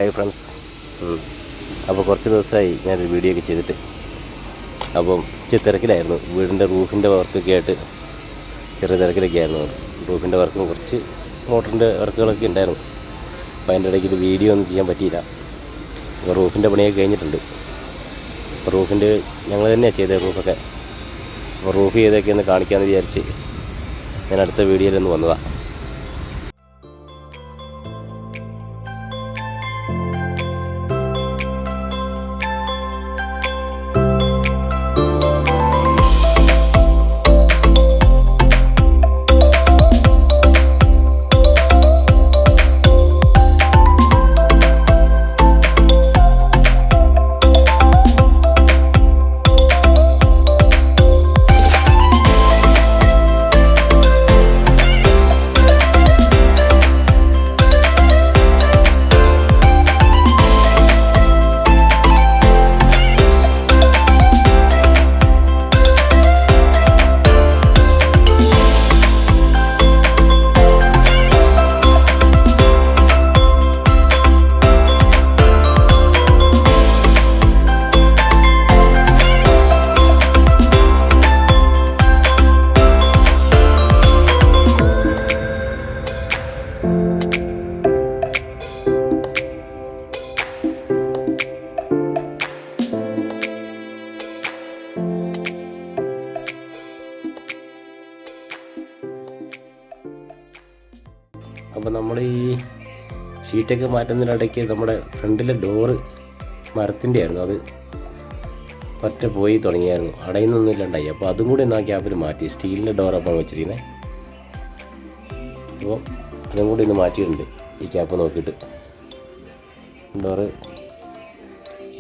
Hi friends, അപ്പോൾ കുറച്ച് ദിവസമായി ഞാനൊരു വീഡിയോ ഒക്കെ ചെയ്തിട്ട്. അപ്പം ഇച്ചിരി തിരക്കിലായിരുന്നു. വീടിൻ്റെ റൂഫിൻ്റെ വർക്കൊക്കെ ആയിട്ട് ചെറിയ തിരക്കിലൊക്കെ ആയിരുന്നു. റൂഫിൻ്റെ വർക്കും കുറച്ച് മോട്ടറിൻ്റെ വർക്കുകളൊക്കെ ഉണ്ടായിരുന്നു. അപ്പോൾ അതിൻ്റെ ഇടയ്ക്ക് വീഡിയോ ഒന്നും ചെയ്യാൻ പറ്റിയില്ല. അപ്പോൾ റൂഫിൻ്റെ പണിയൊക്കെ കഴിഞ്ഞിട്ടുണ്ട്. അപ്പോൾ റൂഫിൻ്റെ ഞങ്ങൾ തന്നെയാണ് ചെയ്തത് റൂഫൊക്കെ. അപ്പോൾ റൂഫ് ചെയ്തൊക്കെ ഒന്ന് കാണിക്കാമെന്ന് വിചാരിച്ച് ഞാൻ അടുത്ത വീഡിയോയിലൊന്ന് വന്നതാണ്. അപ്പോൾ നമ്മൾ ഈ ഷീറ്റൊക്കെ മാറ്റുന്നതിനിടയ്ക്ക് നമ്മുടെ ഫ്രണ്ടിലെ ഡോറ് മരത്തിൻ്റെ ആയിരുന്നു. അത് പറ്റ പോയി തുടങ്ങിയായിരുന്നു, അടയുന്നൊന്നും ഇല്ലാണ്ടായി. അപ്പോൾ അതും കൂടി ഒന്ന് ആ ക്യാപ്പിൽ മാറ്റി. സ്റ്റീലിൻ്റെ ഡോറപ്പാണ് വെച്ചിരിക്കുന്നത്. അപ്പോൾ അതും കൂടി ഒന്ന് മാറ്റിയിട്ടുണ്ട് ഈ ക്യാപ്പ് നോക്കിയിട്ട്. ഡോറ്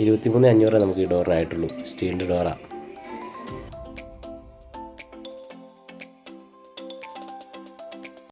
23,500 നമുക്ക് ഈ ഡോറിനായിട്ടുള്ളൂ. സ്റ്റീലിൻ്റെ ഡോറാണ്.